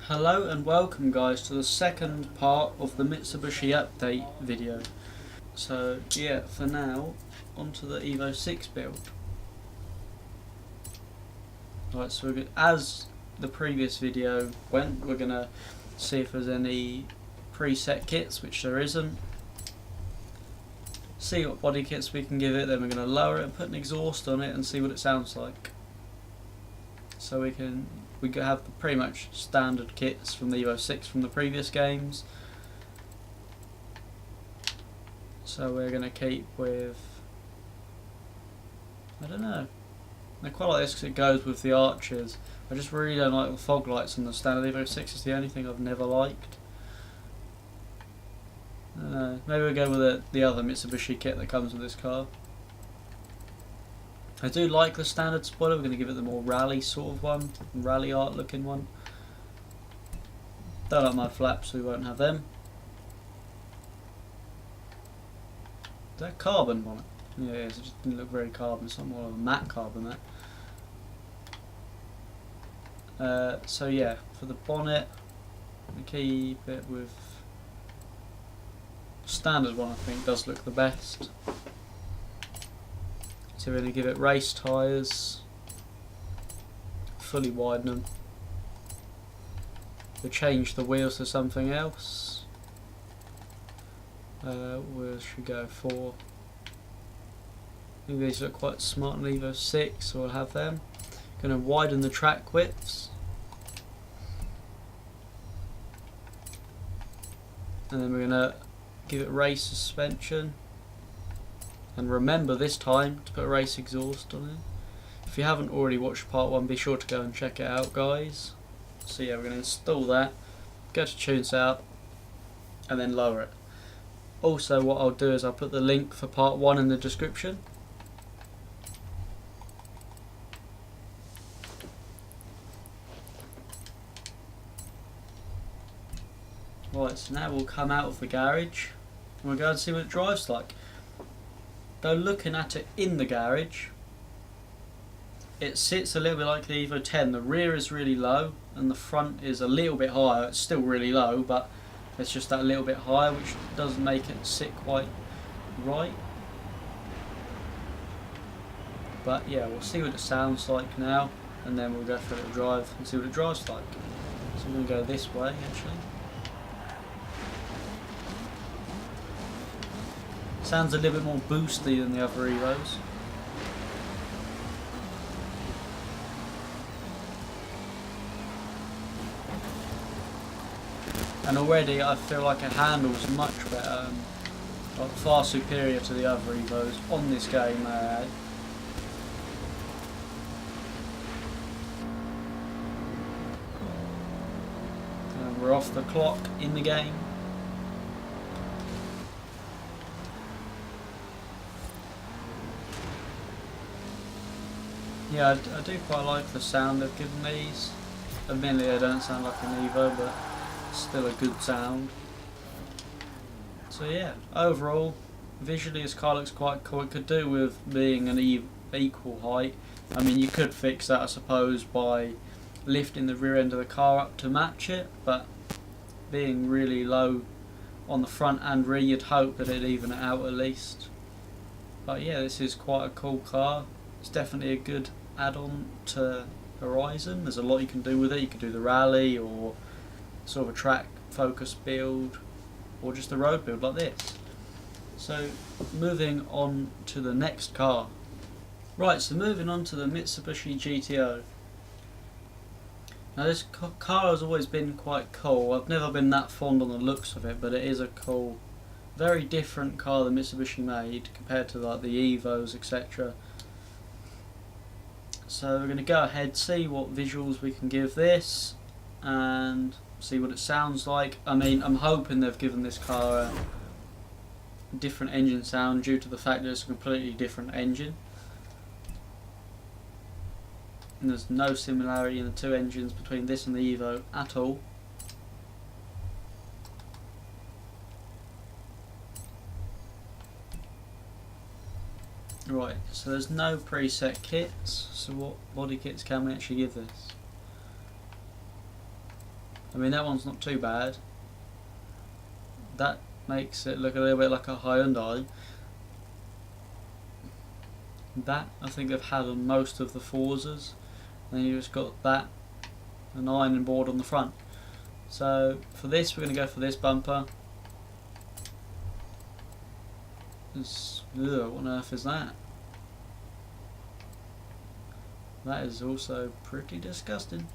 Hello and welcome guys to the second part of the Mitsubishi update video. So yeah, for now, onto the Evo 6 build. Right, so as the previous video went, we're going to see if there's any preset kits, which there isn't. See what body kits we can give it, then we're going to lower it and put an exhaust on it and see what it sounds like. So we have pretty much standard kits from the Evo 6 from the previous games. So we're going to keep with, I don't know, I quite like this because it goes with the archers. I just really don't like the fog lights on the standard Evo 6, it's the only thing I've never liked. I don't know, maybe we'll go with the other Mitsubishi kit that comes with this car. I do like the standard spoiler. We're going to give it the more rally sort of one, rally art looking one. Don't like my flaps, so we won't have them. Is that carbon on it? Yeah, it is. It just didn't look very carbon. It's not more of a matte carbon there. So yeah, for the bonnet, we keep it with standard one. I think does look the best. So we're going to give it race tyres, fully widen them. We'll change the wheels to something else. We should go for, I think these look quite smart on Evo 6, so we'll have them. Going to widen the track widths. And then we're going to give it race suspension. And remember this time to put a race exhaust on it. If you haven't already watched part 1, be sure to go and check it out, guys. So yeah, we're going to install that, go to tunes out, and then lower it. Also what I'll do is I'll put the link for part 1 in the description. Right, so now we'll come out of the garage and we'll go and see what it drives like. Though looking at it in the garage, it sits a little bit like the Evo 10. The rear is really low and the front is a little bit higher. It's still really low, but it's just that little bit higher, which doesn't make it sit quite right. But yeah, we'll see what it sounds like now, and then we'll go for a little drive and see what it drives like. So we're going to go this way actually. Sounds a little bit more boosty than the other Evos. And already I feel like it handles much better, like far superior to the other Evos on this game, may I add. And we're off the clock in the game. Yeah, I do quite like the sound they've given these. Admittedly, they don't sound like an Evo, but still a good sound. So yeah, overall, visually this car looks quite cool. It could do with being an equal height. I mean, you could fix that, I suppose, by lifting the rear end of the car up to match it, but being really low on the front and rear, you'd hope that it'd even it out at least. But yeah, this is quite a cool car. It's definitely a good add-on to Horizon. There's a lot you can do with it. You can do the rally or sort of a track focus build or just a road build like this. So moving on to the next car. Right, so moving on to the Mitsubishi GTO. Now this car has always been quite cool. I've never been that fond on the looks of it, but it is a cool, very different car that Mitsubishi made compared to like the Evos, etc. So we're going to go ahead, see what visuals we can give this and see what it sounds like. I mean, I'm hoping they've given this car a different engine sound due to the fact that it's a completely different engine. And there's no similarity in the two engines between this and the Evo at all. Right, so there's no preset kits, so what body kits can we actually give this? I mean, that one's not too bad. That makes it look a little bit like a Hyundai. That I think they've had on most of the Forzas. Then you just got that, an ironing board on the front. So for this, we're going to go for this bumper. What on earth is that? That is also pretty disgusting.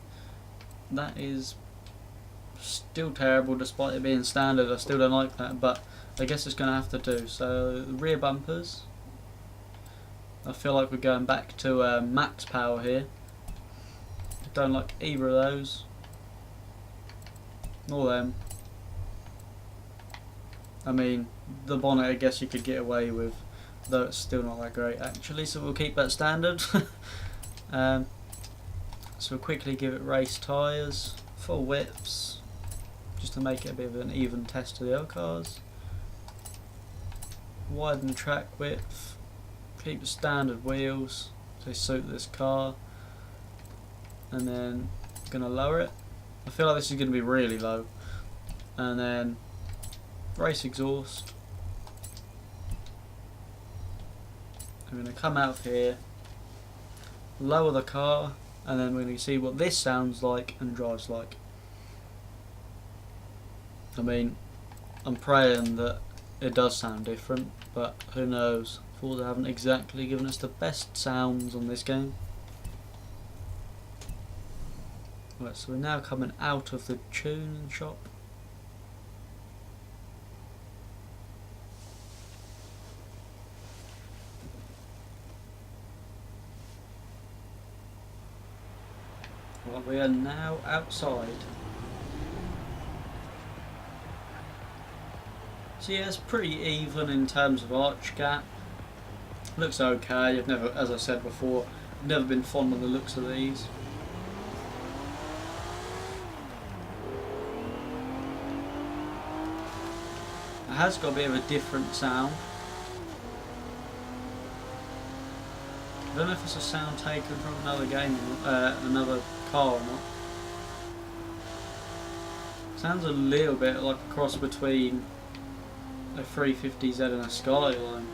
That is still terrible despite it being standard. I still don't like that, but I guess it's going to have to do. So the rear bumpers, I feel like we're going back to max power here. Don't like either of those. Nor them. I mean, the bonnet I guess you could get away with, though it's still not that great actually, so we'll keep that standard. So we'll quickly give it race tyres, full whips, just to make it a bit of an even test to the other cars. Widen the track width, keep the standard wheels to suit this car, and then gonna lower it. I feel like this is gonna be really low, and then race exhaust. I'm gonna come out of here, lower the car, and then we're going to see what this sounds like and drives like. I mean, I'm praying that it does sound different, but who knows. Forza haven't exactly given us the best sounds on this game. Right, so we're now coming out of the tuning shop. Well, we are now outside. So yeah, it's pretty even in terms of arch gap. Looks okay. I've never, as I said before, never been fond of the looks of these. It has got a bit of a different sound. I don't know if it's a sound taken from another game, another car or not. Sounds a little bit like a cross between a 350Z and a Skyline.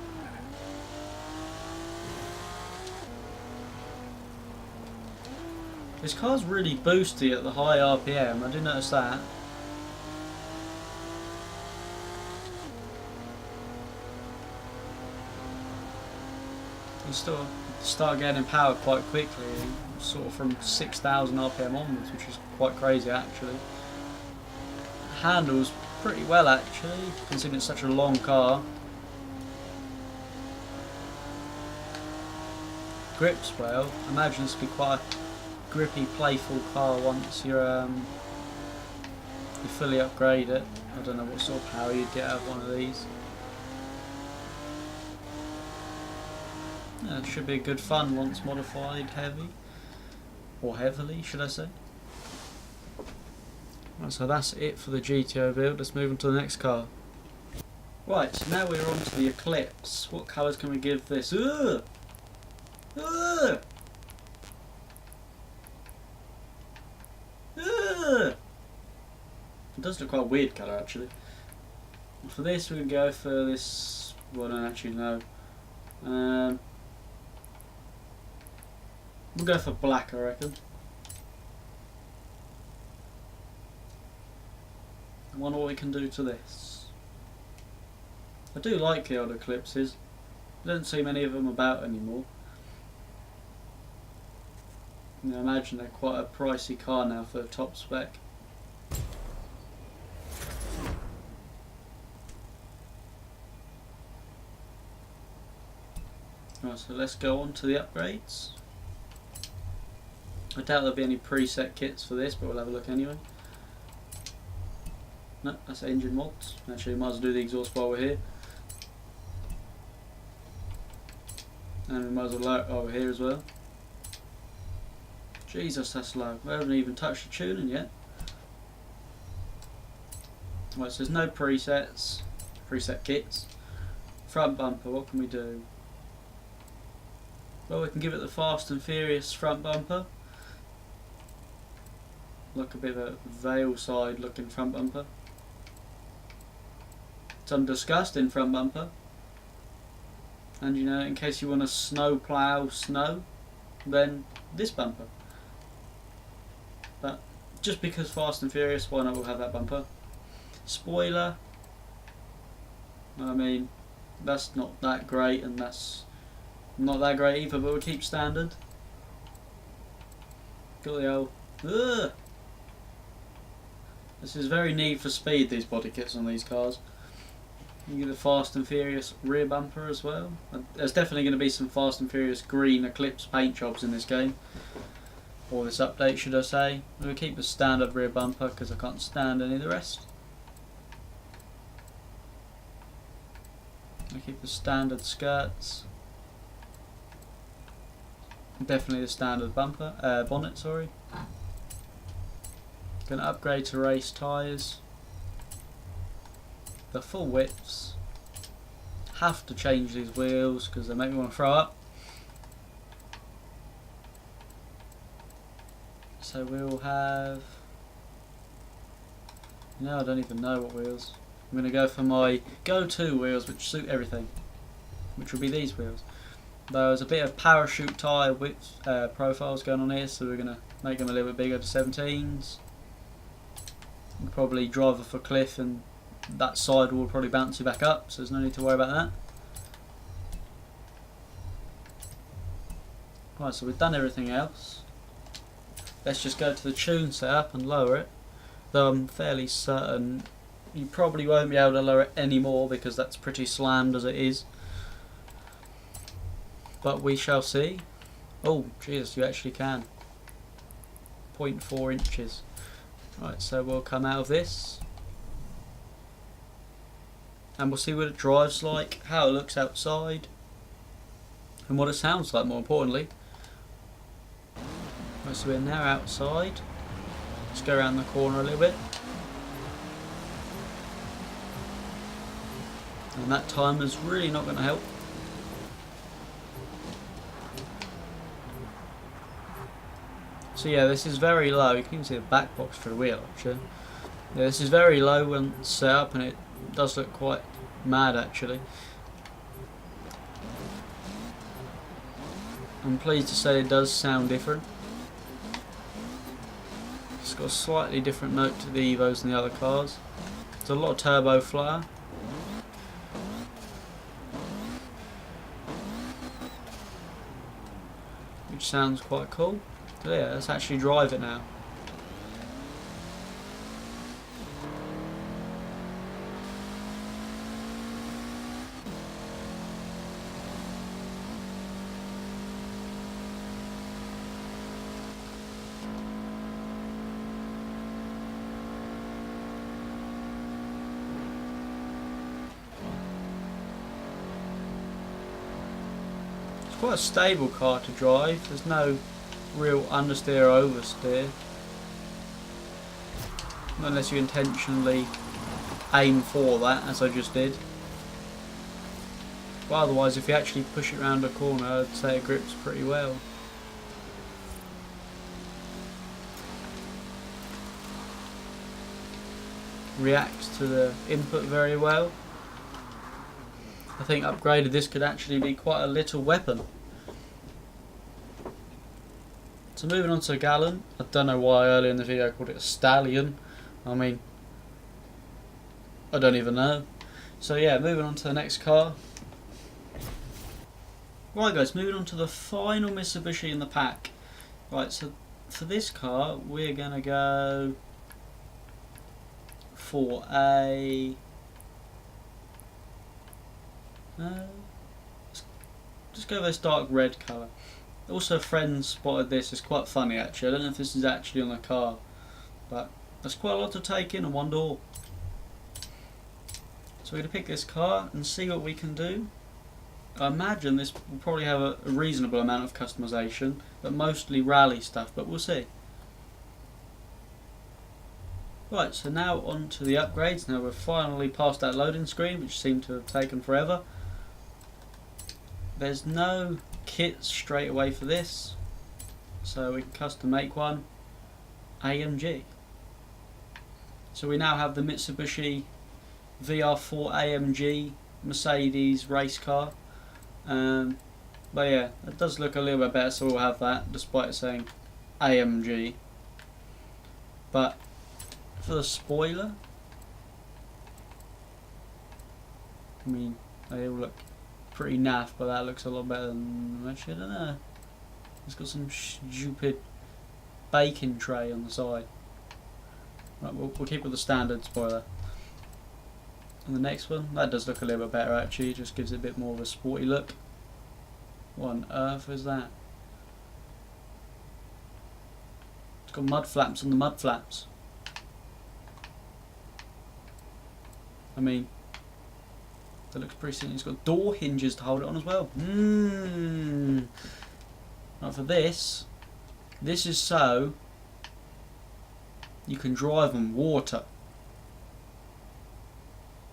This car's really boosty at the high RPM, I did notice that. You still start getting power quite quickly, sort of from 6,000 RPM onwards, which is quite crazy actually. Handles pretty well actually, considering it's such a long car. Grips well. I imagine this will be quite a grippy, playful car once you fully upgrade it. I don't know what sort of power you'd get out of one of these. Yeah, it should be good fun once modified heavy, or heavily should I say. Right, so that's it for the GTO build. Let's move on to the next car. Right, so now we're on to the Eclipse. What colours can we give this? Ugh! Ugh! Ugh! It does look quite a weird colour actually. For this we can go for this, well I don't actually know. We'll go for black I reckon. I wonder what we can do to this. I do like the old Eclipses. I don't see many of them about anymore. I imagine they're quite a pricey car now for the top spec. Right, so let's go on to the upgrades. I doubt there'll be any preset kits for this, but we'll have a look anyway. No, that's engine mods. Actually, we might as well do the exhaust while we're here. And we might as well lower it over here as well. Jesus, that's low. We haven't even touched the tuning yet. Right, so there's no preset kits. Front bumper, what can we do? Well, we can give it the Fast and Furious front bumper. like a bit of a veil side looking front bumper. Some disgusting front bumper. And you know, in case you want to snow plough snow, then this bumper. But just because Fast and Furious, why not we'll have that bumper. Spoiler, I mean, that's not that great, and that's not that great either, but we'll keep standard. Got the old, ugh. This is very Need for Speed, these body kits on these cars. You get the Fast and Furious rear bumper as well. There's definitely going to be some Fast and Furious green Eclipse paint jobs in this game. Or this update, should I say. We'll keep the standard rear bumper because I can't stand any of the rest. We'll keep the standard skirts. Definitely the standard bumper, bonnet, sorry. Going to upgrade to race tyres. The full widths. Have to change these wheels because they make me want to throw up. So we'll have, no, I don't even know what wheels. I'm going to go for my go-to wheels which suit everything, which will be these wheels. There's a bit of parachute tyre width profiles going on here, so we're going to make them a little bit bigger to 17s. We'll probably drive off a cliff and that side will probably bounce you back up, so there's no need to worry about that. Right, so we've done everything else. Let's just go to the tune setup and lower it. Though I'm fairly certain you probably won't be able to lower it anymore because that's pretty slammed as it is. But we shall see. Oh, Jesus, you actually can. 0.4 inches. Right, so we'll come out of this. And we'll see what it drives like, how it looks outside, and what it sounds like, more importantly. Right, so we're now outside. Let's go around the corner a little bit. And that timer's really not going to help. So yeah, this is very low. You can even see the back box for the wheel actually. Yeah, this is very low when set up, and it does look quite mad actually. I'm pleased to say it does sound different. It's got a slightly different note to the Evos and the other cars. There's a lot of turbo flutter. Which sounds quite cool. So yeah, let's actually drive it now. It's quite a stable car to drive. There's no real understeer or oversteer. Unless you intentionally aim for that, as I just did. But otherwise, if you actually push it around a corner, I'd say it grips pretty well. Reacts to the input very well. I think upgraded this could actually be quite a little weapon. So moving on to Galant. I don't know why earlier in the video I called it a stallion. I mean, I don't even know. So yeah, moving on to the next car. Right guys, moving on to the final Mitsubishi in the pack. Right, so for this car we're going to go for a... just go with this dark red colour. Also, friends spotted this. It's quite funny actually. I don't know if this is actually on the car, but there's quite a lot to take in on one door. So we're going to pick this car and see what we can do. I imagine this will probably have a reasonable amount of customization, but mostly rally stuff, but we'll see. Right, so now on to the upgrades. Now we're finally past that loading screen, which seemed to have taken forever. There's no kit straight away for this, so we can custom make one. AMG. So we now have the Mitsubishi VR4 AMG Mercedes race car. But yeah, it does look a little bit better, so we'll have that, despite it saying AMG. But for the spoiler, I mean, they all look pretty naff, but that looks a lot better than, actually, I don't know. It's got some stupid baking tray on the side. Right, we'll keep with the standard spoiler. And the next one, that does look a little bit better actually, just gives it a bit more of a sporty look. What on earth is that? It's got mud flaps on the mud flaps. I mean, that looks pretty simple. It's got door hinges to hold it on as well. Right, for this is so you can drive on water.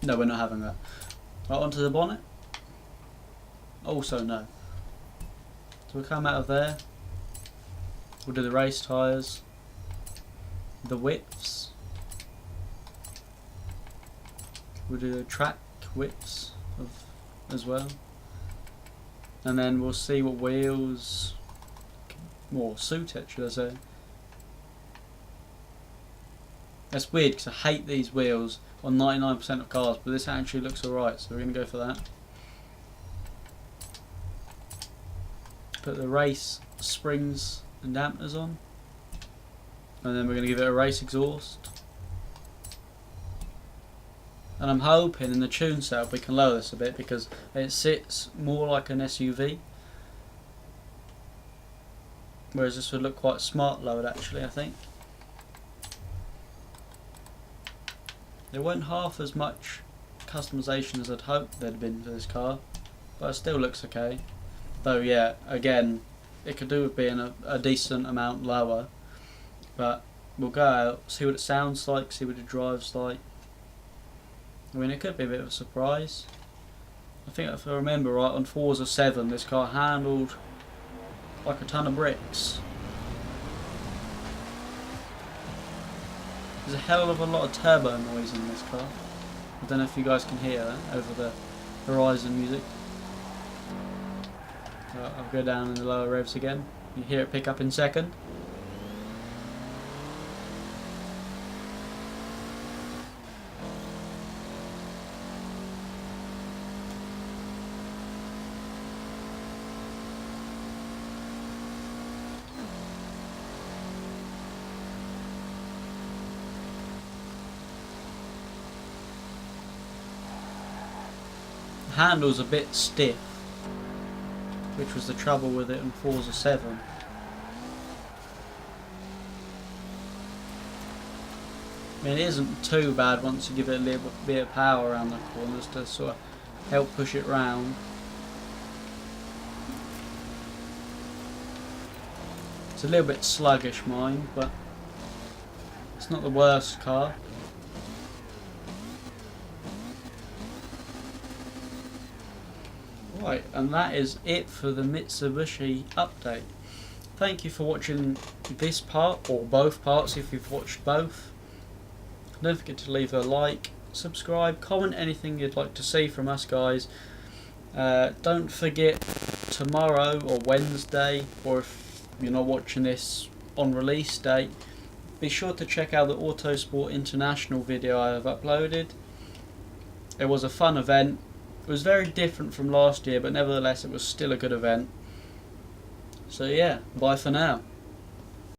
No, we're not having that. Right, onto the bonnet. Also no. So we'll come out of there. We'll do the race tyres, the widths. We'll do the track widths as well. And then we'll see what wheels more suit it, should I say. That's weird because I hate these wheels on 99% of cars, but this actually looks alright, so we're going to go for that. Put the race springs and dampeners on, and then we're going to give it a race exhaust. And I'm hoping in the tune setup we can lower this a bit because it sits more like an SUV, whereas this would look quite smart lowered actually, I think. There weren't half as much customization as I'd hoped there'd been for this car, but it still looks okay. Though yeah, again, it could do with being a decent amount lower, but we'll go out, see what it sounds like, see what it drives like. I mean, it could be a bit of a surprise. I think if I remember right, on Forza 7 this car handled like a ton of bricks. There's a hell of a lot of turbo noise in this car. I don't know if you guys can hear that over the Horizon music. I'll go down in the lower revs again. You hear it pick up in second. The handle's a bit stiff, which was the trouble with it in Forza 7. I mean, it isn't too bad once you give it a little bit of power around the corners to sort of help push it round. It's a little bit sluggish mine, but it's not the worst car. Right, and that is it for the Mitsubishi update. Thank you for watching this part, or both parts if you've watched both. Don't forget to leave a like, subscribe, comment anything you'd like to see from us guys. Don't forget tomorrow or Wednesday, or if you're not watching this on release date, be sure to check out the Autosport International video I have uploaded. It was a fun event. It was very different from last year, but nevertheless it was still a good event. So yeah, bye for now.